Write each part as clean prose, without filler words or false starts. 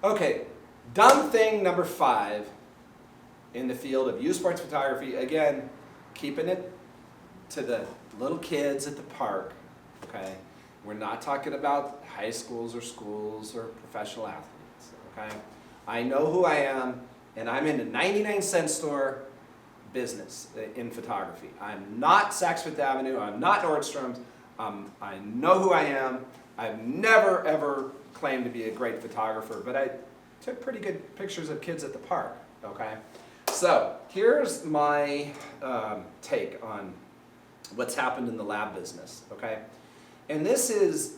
Okay, dumb thing number 5 in the field of youth sports photography. Again, keeping it to the little kids at the park, okay? We're not talking about high schools or schools or professional athletes, okay? I know who I am, and I'm in the 99-cent store business in photography. I'm not Saks Fifth Avenue, I'm not Nordstrom's. I know who I am. I've never ever claimed to be a great photographer, but I took pretty good pictures of kids at the park, okay? So here's my take on what's happened in the lab business, okay? And this is,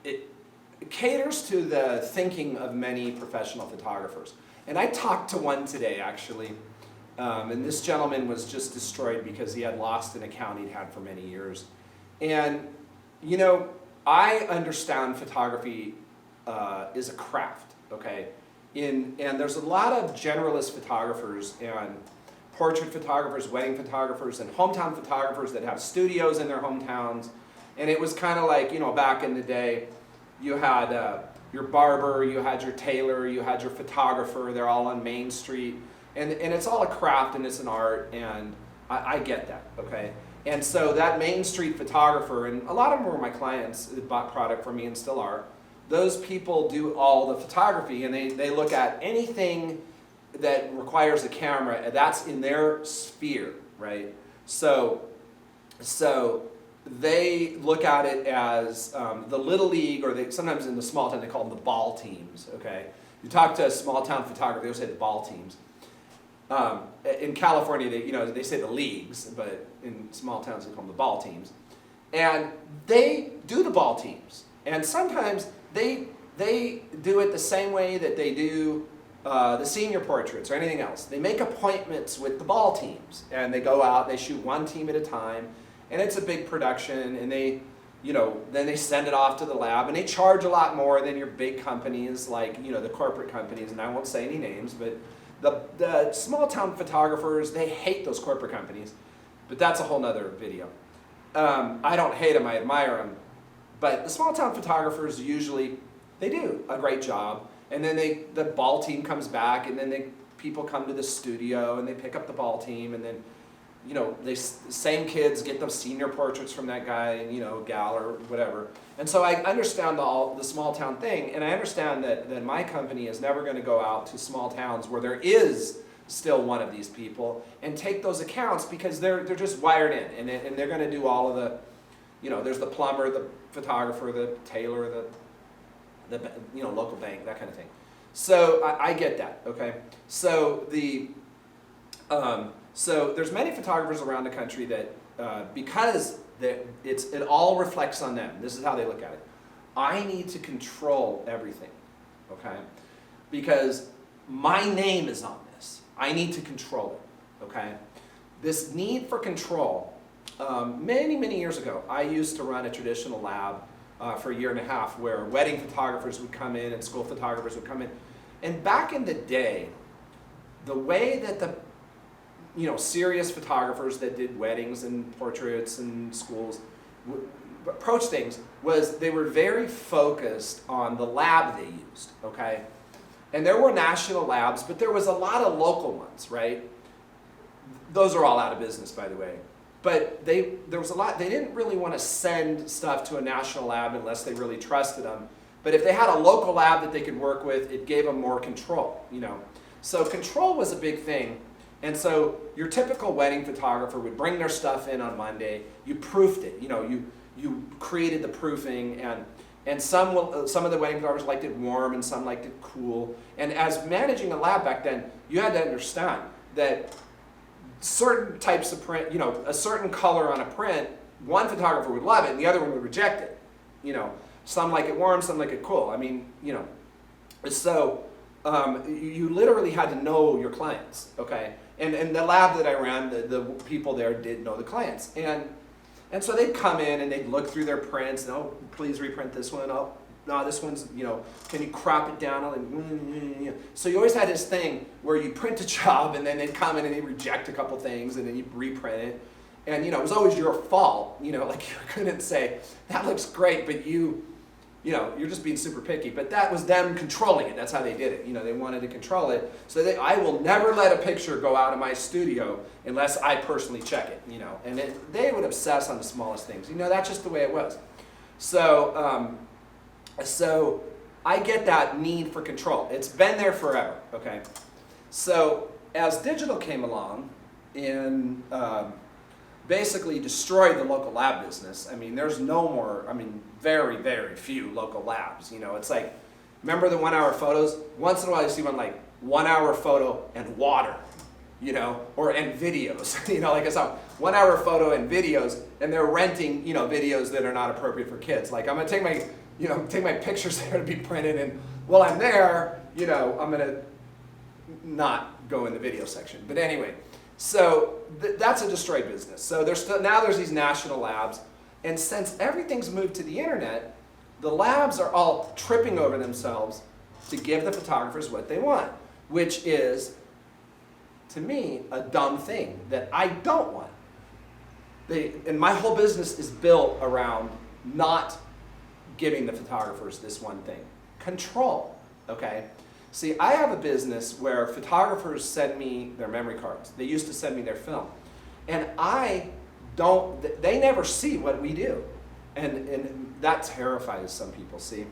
it caters to the thinking of many professional photographers. And I talked to one today, actually, and this gentleman was just destroyed because he had lost an account he'd had for many years. And, I understand photography is a craft, okay? And there's a lot of generalist photographers and portrait photographers, wedding photographers, and hometown photographers that have studios in their hometowns. And it was kind of like, back in the day, you had your barber, you had your tailor, you had your photographer, they're all on Main Street. And it's all a craft and it's an art, and I get that, okay? And so that Main Street photographer, and a lot of them were my clients that bought product from me and still are, those people do all the photography, and they look at anything that requires a camera, that's in their sphere, right? So they look at it as the Little League, or sometimes in the small town they call them the ball teams, okay? You talk to a small town photographer, they'll say the ball teams. In California, they say the leagues, but in small towns they call them the ball teams. And they do the ball teams. And sometimes they do it the same way that they do the senior portraits or anything else. They make appointments with the ball teams, and they go out, they shoot one team at a time, and it's a big production, and then they send it off to the lab, and they charge a lot more than your big companies, like, the corporate companies, and I won't say any names, but the small town photographers, they hate those corporate companies, but that's a whole nother video. I don't hate them, I admire them, but the small town photographers usually, they do a great job, and then the ball team comes back, and then people come to the studio, and they pick up the ball team, and then the same kids get those senior portraits from that guy and gal or whatever. And so I understand the small town thing, and I understand that my company is never going to go out to small towns where there is still one of these people and take those accounts, because they're just wired in, and they're going to do all of the, there's the plumber, the photographer, the tailor, the local bank, that kind of thing. So I get that, okay? So so there's many photographers around the country that, because it all reflects on them. This is how they look at it. I need to control everything, okay? Because my name is on this. I need to control it, okay? This need for control, many, many years ago, I used to run a traditional lab for a year and a half, where wedding photographers would come in and school photographers would come in. And back in the day, the way that the serious photographers that did weddings and portraits and schools approach things was they were very focused on the lab they used, okay? And there were national labs, but there was a lot of local ones, right? Those are all out of business, by the way. But there was a lot, they didn't really want to send stuff to a national lab unless they really trusted them. But if they had a local lab that they could work with, it gave them more control, So control was a big thing. And so your typical wedding photographer would bring their stuff in on Monday. You proofed it. You created the proofing, and some of the wedding photographers liked it warm, and some liked it cool. And as managing a lab back then, you had to understand that certain types of print, a certain color on a print, one photographer would love it, and the other one would reject it. Some like it warm, some like it cool. I mean, so you literally had to know your clients, okay? And the lab that I ran, the people there did know the clients. And so they'd come in and they'd look through their prints, and, oh, please reprint this one. Oh, no, this one's, can you crop it down? So you always had this thing where you print a job, and then they'd come in and they'd reject a couple things, and then you reprint it. And, it was always your fault, like you couldn't say, that looks great, but you you're just being super picky. But that was them controlling it. That's how they did it. They wanted to control it. So I will never let a picture go out of my studio unless I personally check it, And they would obsess on the smallest things. That's just the way it was. So, so I get that need for control. It's been there forever, okay? So as digital came along and basically destroyed the local lab business, there's no more, very, very few local labs. It's like, remember the 1 hour photos? Once in a while you see one like 1 hour photo and water, and videos. Like I saw 1 hour photo and videos, and they're renting, videos that are not appropriate for kids. Like I'm gonna take my pictures there to be printed, and while I'm there, I'm gonna not go in the video section. But anyway, so that's a destroyed business. So now there's these national labs, and since everything's moved to the internet, the labs are all tripping over themselves to give the photographers what they want, which is, to me, a dumb thing that I don't want. And my whole business is built around not giving the photographers this one thing. Control, okay? See, I have a business where photographers send me their memory cards. They used to send me their film. And they never see what we do. And that terrifies some people, see?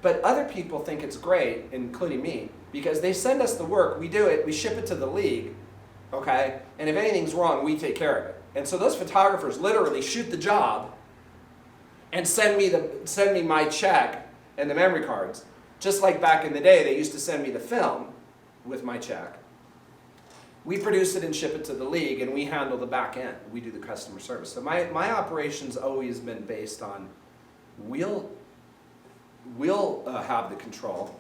But other people think it's great, including me, because they send us the work, we do it, we ship it to the league, okay? And if anything's wrong, we take care of it. And so those photographers literally shoot the job and send me my check and the memory cards. Just like back in the day, they used to send me the film with my check. We produce it and ship it to the league, and we handle the back end. We do the customer service. So my operation's always been based on we'll have the control.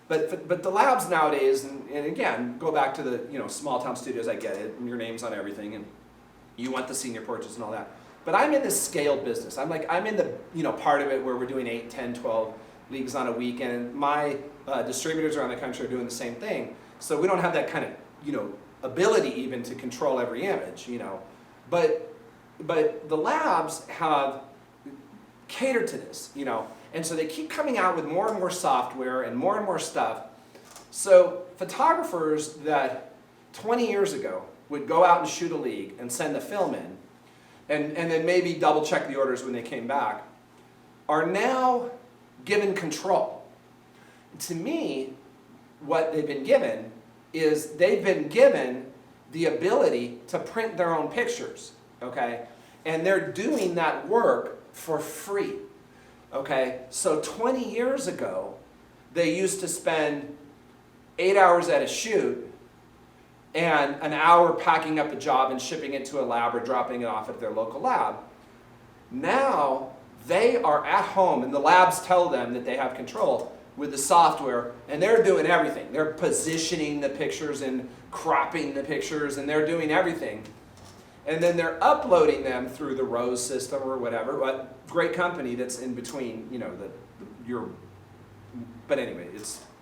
But the labs nowadays, and again, go back to the small town studios, I get it, and your name's on everything, and you want the senior portraits and all that. But I'm in this scaled business. I'm in the part of it where we're doing 8, 10, 12 leagues on a week, and my distributors around the country are doing the same thing. So we don't have that kind of ability even to control every image, But the labs have catered to this, And so they keep coming out with more and more software and more stuff. So photographers that 20 years ago would go out and shoot a league and send the film in, and then maybe double check the orders when they came back, are now given control. To me, what they've been given is they've been given the ability to print their own pictures, okay? And they're doing that work for free, okay? So 20 years ago, they used to spend 8 hours at a shoot and an hour packing up a job and shipping it to a lab or dropping it off at their local lab. Now, they are at home, and the labs tell them that they have control with the software, and they're doing everything. They're positioning the pictures and cropping the pictures, and they're doing everything. And then they're uploading them through the Rose system or whatever, but great company that's in between, but anyway,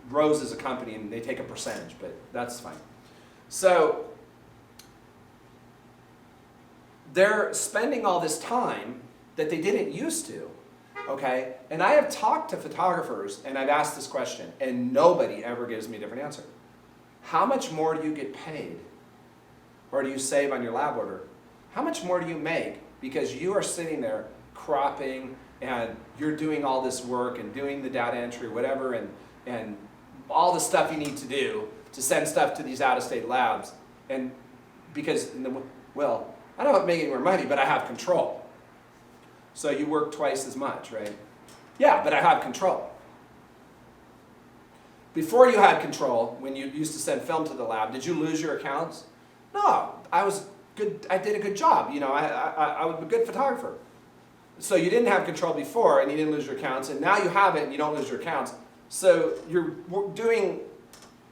Rose is a company, and they take a percentage, but that's fine. So they're spending all this time that they didn't used to, okay? And I have talked to photographers, and I've asked this question, and nobody ever gives me a different answer. How much more do you get paid? Or do you save on your lab order? How much more do you make because you are sitting there cropping, and you're doing all this work and doing the data entry, whatever, and all the stuff you need to do to send stuff to these out-of-state labs, and because, I don't make any more money, but I have control. So you work twice as much, right? Yeah, but I have control. Before you had control, when you used to send film to the lab, did you lose your accounts? No, I was good. I did a good job. I was a good photographer. So you didn't have control before, and you didn't lose your accounts, and now you have it, and you don't lose your accounts. So you're doing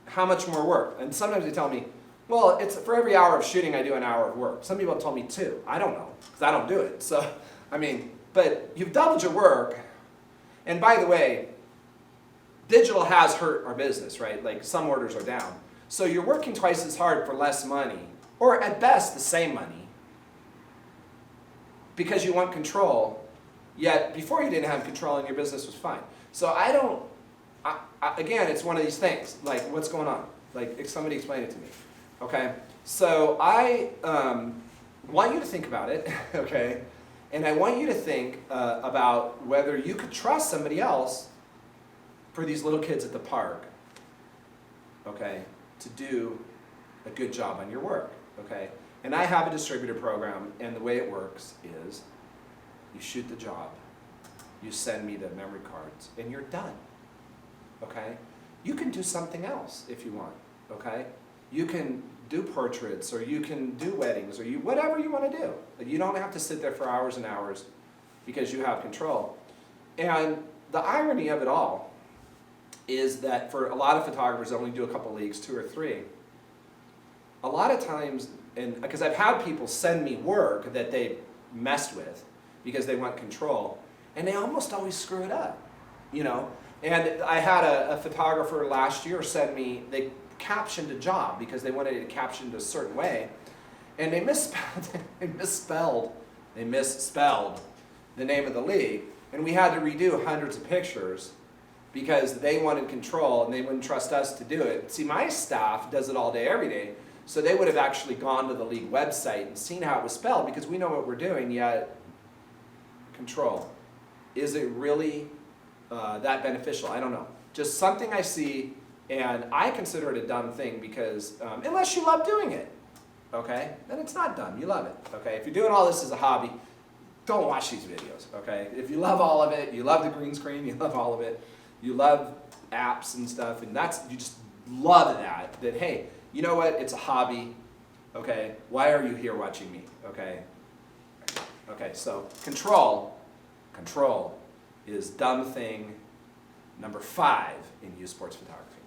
how much more work? And sometimes they tell me, well, it's for every hour of shooting, I do an hour of work. Some people have told me 2. I don't know, because I don't do it. So, but you've doubled your work. And by the way, digital has hurt our business, right? Like some orders are down. So you're working twice as hard for less money, or at best the same money, because you want control, Yet before you didn't have control and your business was fine. So again, it's one of these things, like what's going on? Like somebody explain it to me, okay? So I want you to think about it, okay? And I want you to think about whether you could trust somebody else for these little kids at the park, okay, to do a good job on your work, okay? And I have a distributor program, and the way it works is you shoot the job, you send me the memory cards, and you're done, okay? You can do something else if you want, okay? You can do portraits, or you can do weddings, or whatever you want to do. You don't have to sit there for hours and hours because you have control. And the irony of it all is that for a lot of photographers that only do a couple leagues, 2 or 3, a lot of times, and because I've had people send me work that they messed with because they want control, and they almost always screw it up, you know? And I had a photographer last year send me, they captioned a job because they wanted it captioned a certain way, and they misspelled the name of the league, and we had to redo hundreds of pictures because they wanted control and they wouldn't trust us to do it. See, my staff does it all day, every day, so they would have actually gone to the league website and seen how it was spelled because we know what we're doing, yet control. Is it really that beneficial? I don't know. Just something I see, and I consider it a dumb thing because unless you love doing it, okay, then it's not dumb. You love it, okay? If you're doing all this as a hobby, don't watch these videos, okay? If you love all of it, you love the green screen, you love all of it, you love apps and stuff, and you just love that, hey, you know what, it's a hobby, okay? Why are you here watching me, okay? Okay, so control is dumb thing number 5 in youth sports photography.